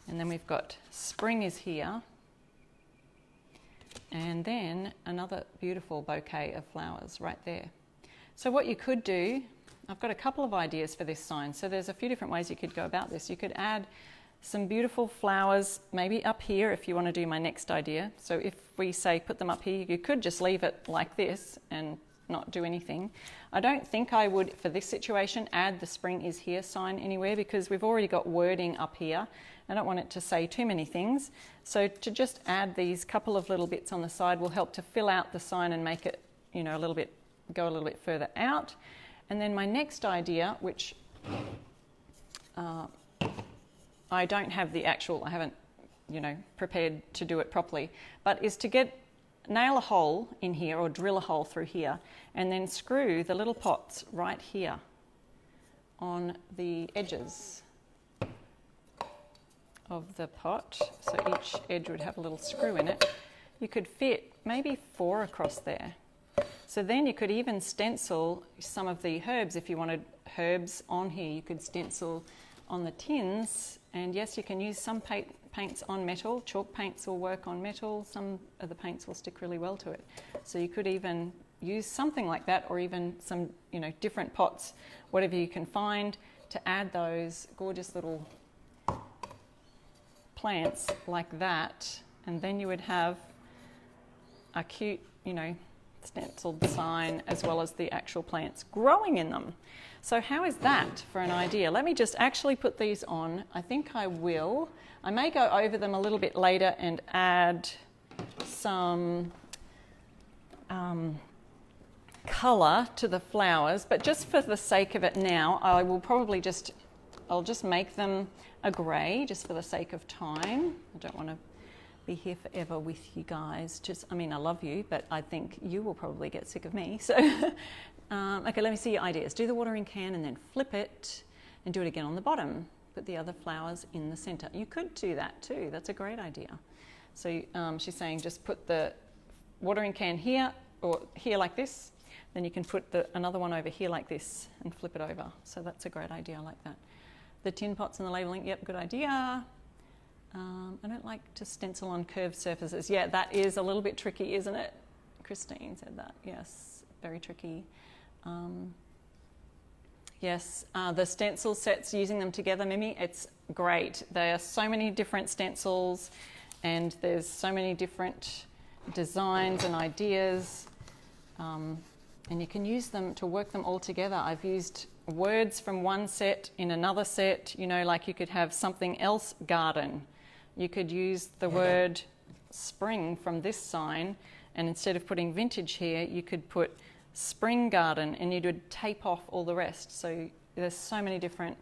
And then we've got Spring is Here. And then another beautiful bouquet of flowers right there. So what you could do, I've got a couple of ideas for this sign. So there's a few different ways you could go about this. You could add some beautiful flowers, maybe up here if you want to do my next idea. So if we say put them up here, you could just leave it like this and not do anything. I don't think I would, for this situation, add the Spring is Here sign anywhere, because we've already got wording up here. I don't want it to say too many things. So to just add these couple of little bits on the side will help to fill out the sign and make it, you know, go a little bit further out. And then my next idea, which I don't have the actual, I haven't, you know, prepared to do it properly, but is to nail a hole in here or drill a hole through here and then screw the little pots right here on the edges of the pot. So each edge would have a little screw in it. You could fit maybe 4 across there. So then you could even stencil some of the herbs. If you wanted herbs on here, you could stencil on the tins. And yes, you can use some paints on metal. Chalk paints will work on metal. Some of the paints will stick really well to it. So you could even use something like that, or even some, you know, different pots, whatever you can find, to add those gorgeous little plants like that. And then you would have a cute, you know, stenciled sign as well as the actual plants growing in them. So how is that for an idea? Let me just actually put these on. I think I will. I may go over them a little bit later and add some colour to the flowers, but just for the sake of it now, I will probably I'll just make them a grey just for the sake of time. I don't want to be here forever with you guys. I mean, I love you, but I think you will probably get sick of me. So, okay, let me see your ideas. Do the watering can and then flip it and do it again on the bottom. Put the other flowers in the centre. You could do that too. That's a great idea. So she's saying just put the watering can here or here like this. Then you can put another one over here like this and flip it over. So that's a great idea. I like that. The tin pots and the labelling, yep, good idea. I don't like to stencil on curved surfaces. Yeah, that is a little bit tricky, isn't it? Christine said that. Yes, very tricky. Yes, the stencil sets, using them together, Mimi, it's great. There are so many different stencils and there's so many different designs and ideas. And you can use them to work them all together. I've used words from one set in another set. You know, like you could have something else, garden. You could use the word spring from this sign, and instead of putting vintage here, you could put spring garden, and you would tape off all the rest. So there's so many different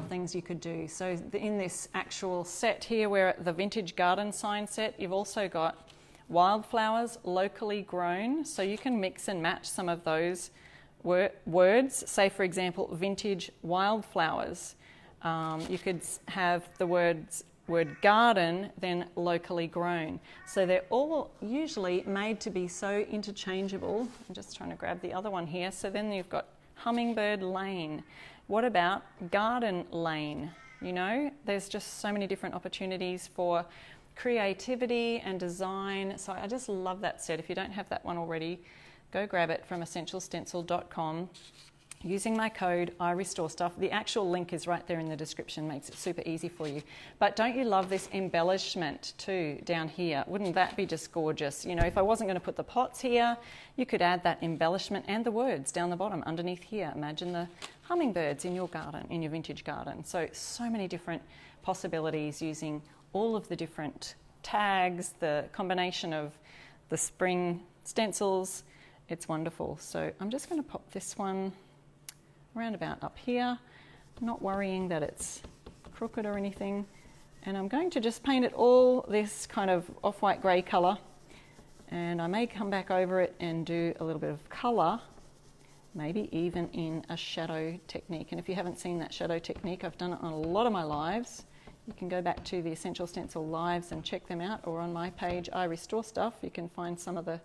things you could do. So in this actual set here, we're at the vintage garden sign set, you've also got wildflowers locally grown. So you can mix and match some of those words. Say, for example, vintage wildflowers. You could have the word garden, then locally grown. So they're all usually made to be so interchangeable. I'm just trying to grab the other one here. So then you've got hummingbird lane. What about garden lane? You know, there's just so many different opportunities for creativity and design. So I just love that set. If you don't have that one already, go grab it from essentialstencil.com. Using my code IRESTORESTUFF. The actual link is right there in the description, makes it super easy for you. But don't you love this embellishment too down here? Wouldn't that be just gorgeous? You know, if I wasn't going to put the pots here, you could add that embellishment and the words down the bottom underneath here. Imagine the hummingbirds in your garden, in your vintage garden. So many different possibilities using all of the different tags, the combination of the spring stencils. It's wonderful. So I'm just going to pop this one around about up here, not worrying that it's crooked or anything. And I'm going to just paint it all this kind of off-white grey colour, and I may come back over it and do a little bit of colour, maybe even in a shadow technique. And if you haven't seen that shadow technique, I've done it on a lot of my lives. You can go back to the Essential Stencil lives and check them out, or on my page, I Restore Stuff, you can find some of the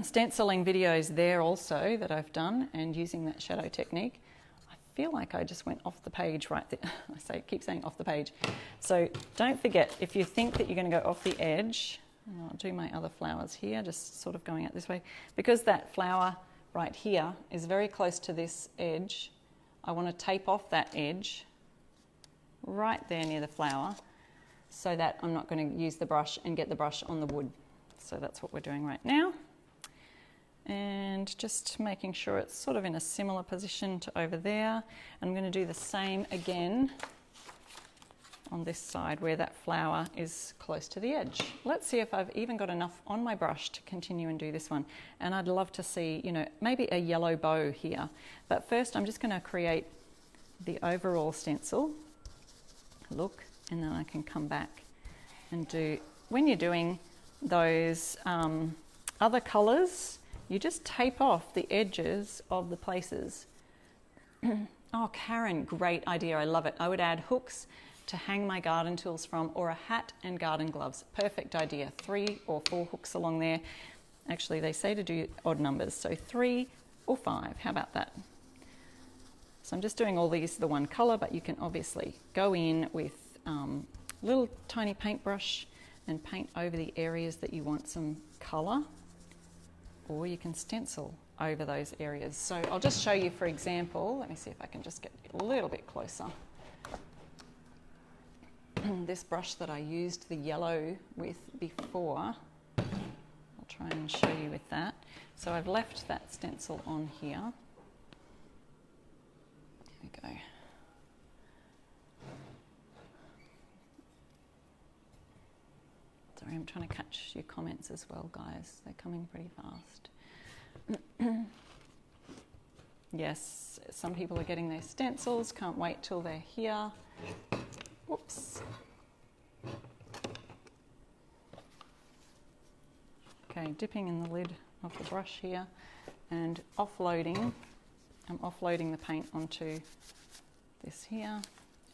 stenciling videos there also that I've done, and using that shadow technique. I feel like I just went off the page right there. Keep saying off the page. So don't forget, if you think that you're going to go off the edge, and I'll do my other flowers here, just sort of going out this way, because that flower right here is very close to this edge. I want to tape off that edge right there near the flower, so that I'm not going to use the brush and get the brush on the wood. So that's what we're doing right now. And just making sure it's sort of in a similar position to over there. I'm going to do the same again on this side where that flower is close to the edge. Let's see if I've even got enough on my brush to continue and do this one. And I'd love to see, you know, maybe a yellow bow here. But first I'm just going to create the overall stencil look, and then I can come back and do, when you're doing those other colours, you just tape off the edges of the places. Oh, Karen, great idea, I love it. I would add hooks to hang my garden tools from, or a hat and garden gloves. Perfect idea. 3 or 4 hooks along there. Actually, they say to do odd numbers, so 3 or 5, how about that? So I'm just doing all these the one colour, but you can obviously go in with little tiny paintbrush and paint over the areas that you want some colour, or you can stencil over those areas. So I'll just show you, for example, let me see if I can just get a little bit closer. This brush that I used the yellow with before, I'll try and show you with that. So I've left that stencil on here. There we go. Sorry, I'm trying to catch your comments as well, guys. They're coming pretty fast. Yes, some people are getting their stencils. Can't wait till they're here. Whoops. Okay, dipping in the lid of the brush here and offloading. I'm offloading the paint onto this here.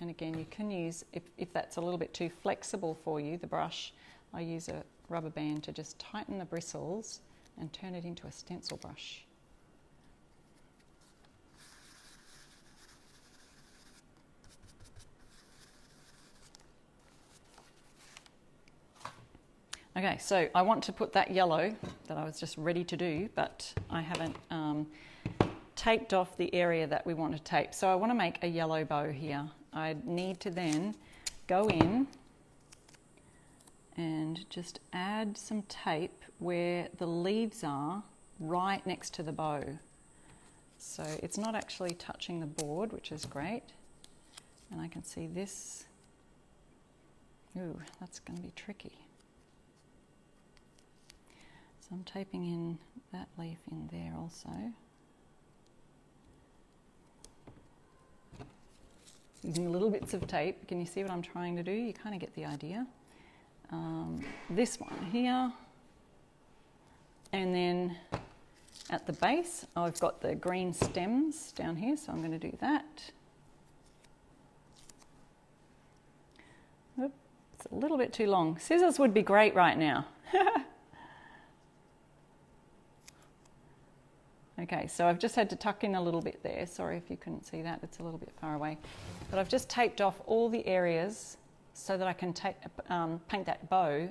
And again, you can use, if that's a little bit too flexible for you, the brush, I use a rubber band to just tighten the bristles and turn it into a stencil brush. Okay, so I want to put that yellow that I was just ready to do, but I haven't taped off the area that we want to tape. So I want to make a yellow bow here. I need to then go in and just add some tape where the leaves are, right next to the bow. So it's not actually touching the board, which is great. And I can see this. Ooh, that's going to be tricky. So So I'm taping in that leaf in there also. Using little bits of tape. Can you see what I'm trying to do? You kind of get the idea. This one here. And then at the base, I've got the green stems down here, so I'm going to do that. Oop, it's a little bit too long. Scissors would be great right now. Okay, so I've just had to tuck in a little bit there. Sorry if you couldn't see that, it's a little bit far away. But I've just taped off all the areas so that I can paint that bow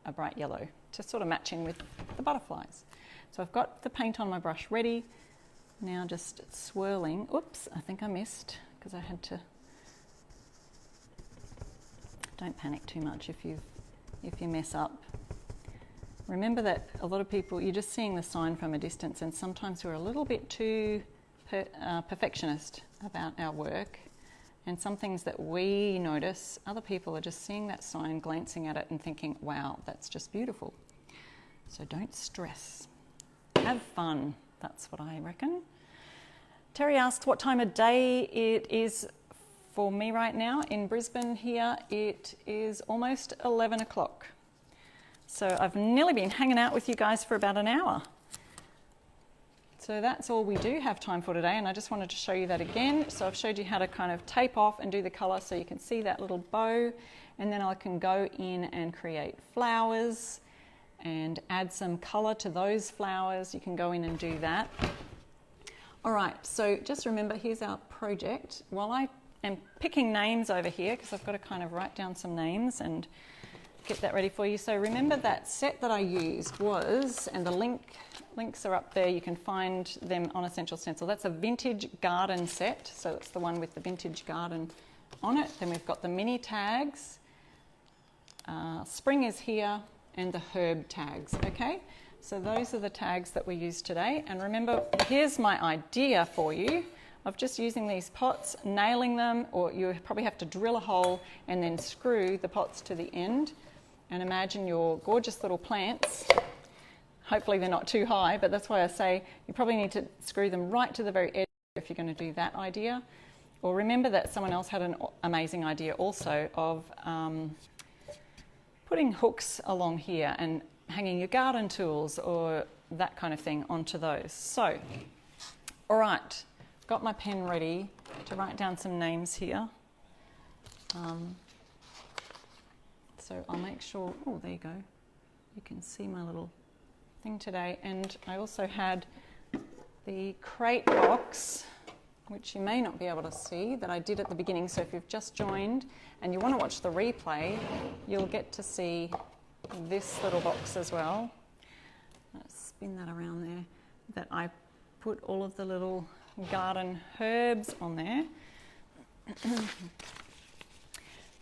a bright yellow to sort of match in with the butterflies. So I've got the paint on my brush ready. Now just swirling. Oops, I think I missed because I had to. Don't panic too much if you mess up. Remember that a lot of people, you're just seeing the sign from a distance, and sometimes we're a little bit too perfectionist about our work, and some things that we notice, other people are just seeing that sign, glancing at it and thinking, wow, that's just beautiful. So don't stress. Have fun. That's what I reckon. Terry asks what time of day it is for me right now. In Brisbane here, it is almost 11 o'clock. So I've nearly been hanging out with you guys for about an hour. So that's all we do have time for today, and I just wanted to show you that again. So I've showed you how to kind of tape off and do the colour so you can see that little bow, and then I can go in and create flowers and add some colour to those flowers. You can go in and do that. All right, so just remember, here's our project. While I am picking names over here, because I've got to kind of write down some names and get that ready for you. So remember that set that I used was, and the links are up there, you can find them on Essential Stencil. That's a vintage garden set, so it's the one with the vintage garden on it. Then we've got the mini tags, spring is here, and the herb tags, okay? So those are the tags that we used today. And remember, here's my idea for you of just using these pots, nailing them, or you probably have to drill a hole and then screw the pots to the end. And imagine your gorgeous little plants. Hopefully they're not too high, but that's why I say you probably need to screw them right to the very edge if you're going to do that idea. Or remember that someone else had an amazing idea also of putting hooks along here and hanging your garden tools or that kind of thing onto those. So, all right, got my pen ready to write down some names here. So I'll make sure, oh, there you go. You can see my little thing today. And I also had the crate box, which you may not be able to see, that I did at the beginning. So if you've just joined and you want to watch the replay, you'll get to see this little box as well. Let's spin that around there. That I put all of the little garden herbs on there.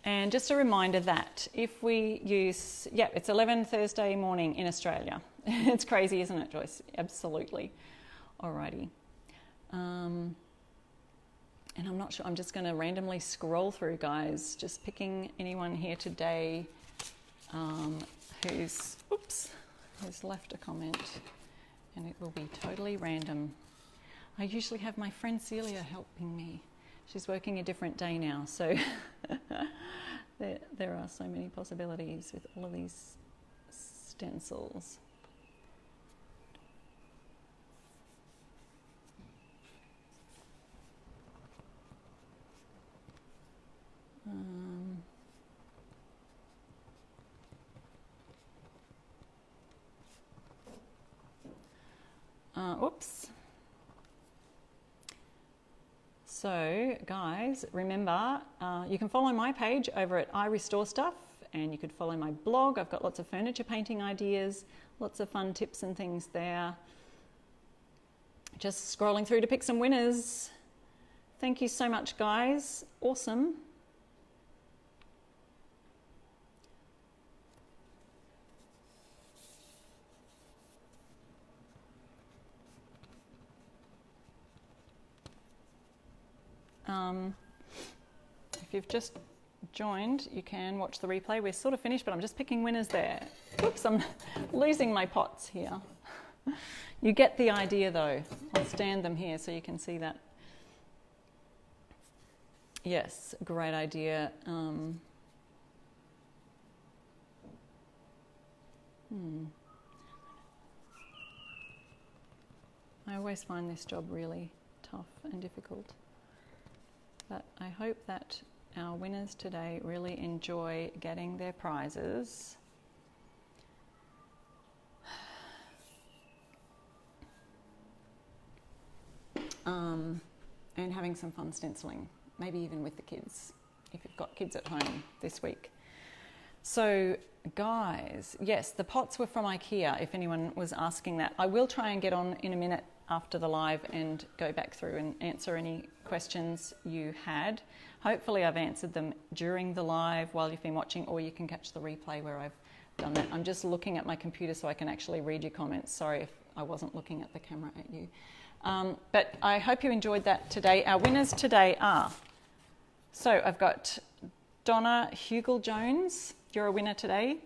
And just a reminder that if we use, yeah, it's 11 Thursday morning in Australia. It's crazy, isn't it, Joyce? Absolutely. Alrighty. And I'm not sure, I'm just going to randomly scroll through, guys, just picking anyone here today who's left a comment, and it will be totally random. I usually have my friend Celia helping me. She's working a different day now, so there are so many possibilities with all of these stencils. Oops. So, guys, remember, you can follow my page over at IRESTORESTUFF, and you could follow my blog. I've got lots of furniture painting ideas, lots of fun tips and things there. Just scrolling through to pick some winners. Thank you so much, guys. Awesome. If you've just joined, you can watch the replay. We're sort of finished, but I'm just picking winners there. Oops, I'm losing my pots here. You get the idea though. I'll stand them here so you can see that. Yes, great idea. I always find this job really tough and difficult. But I hope that our winners today really enjoy getting their prizes. And having some fun stenciling, maybe even with the kids, if you've got kids at home this week. So guys, yes, the pots were from IKEA, if anyone was asking that. I will try and get on in a minute after the live and go back through and answer any questions you had. Hopefully I've answered them during the live while you've been watching, or you can catch the replay where I've done that. I'm just looking at my computer so I can actually read your comments. Sorry if I wasn't looking at the camera at you. But I hope you enjoyed that today. Our winners today are, so I've got Donna Hugel-Jones, you're a winner today.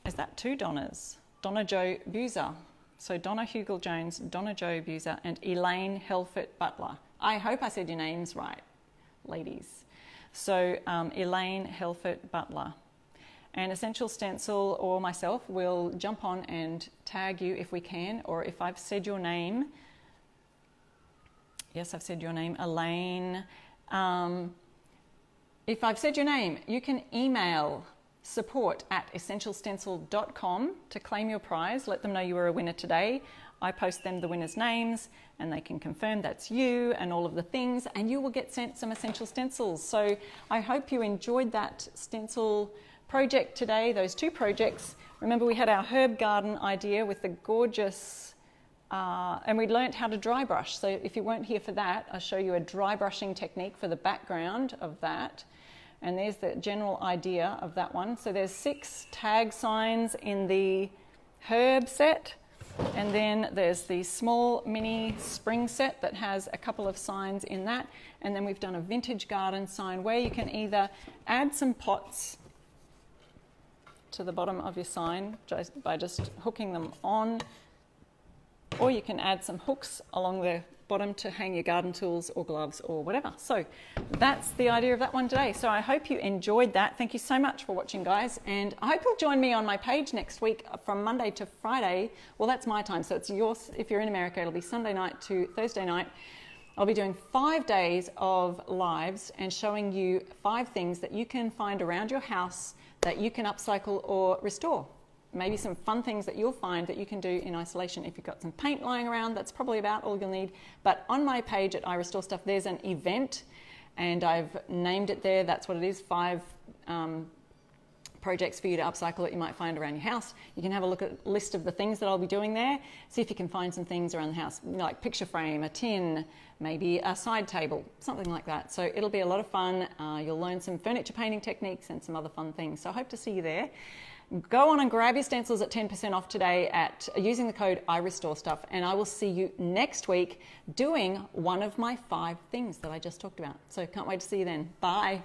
Is that two Donnas? Donna Jo Buser. So Donna Hugel-Jones, Donna Jo Buser, and Elaine Helfert-Butler. I hope I said your names right, ladies. So Elaine Helfert-Butler. And Essential Stencil or myself will jump on and tag you if we can, or if I've said your name. Yes, I've said your name, Elaine. If I've said your name, you can email support@essentialstencil.com to claim your prize. Let them know you were a winner today. I post them the winners' names and they can confirm that's you and all of the things, and you will get sent some Essential Stencils. So I hope you enjoyed that stencil project today, those two projects. Remember, we had our herb garden idea with the gorgeous, and we learnt how to dry brush. So if you weren't here for that, I'll show you a dry brushing technique for the background of that. And there's the general idea of that one. So there's 6 tag signs in the herb set. And then there's the small mini spring set that has a couple of signs in that. And then we've done a vintage garden sign where you can either add some pots to the bottom of your sign by just hooking them on, or you can add some hooks along the bottom to hang your garden tools or gloves or whatever. So that's the idea of that one today. So I hope you enjoyed that. Thank you so much for watching, guys, and I hope you'll join me on my page next week from Monday to Friday. Well, that's my time, so it's yours. If you're in America, it'll be Sunday night to Thursday night. I'll be doing 5 days of lives and showing you 5 things that you can find around your house that you can upcycle or restore. Maybe some fun things that you'll find that you can do in isolation. If you've got some paint lying around, that's probably about all you'll need. But on my page at IRESTORESTUFF, there's an event, and I've named it there. That's what it is, 5 projects for you to upcycle that you might find around your house. You can have a look at a list of the things that I'll be doing there. See if you can find some things around the house, like picture frame, a tin, maybe a side table, something like that. So it'll be a lot of fun. You'll learn some furniture painting techniques and some other fun things. So I hope to see you there. Go on and grab your stencils at 10% off today using the code IRESTORESTUFF, and I will see you next week doing one of my 5 things that I just talked about. So can't wait to see you then. Bye.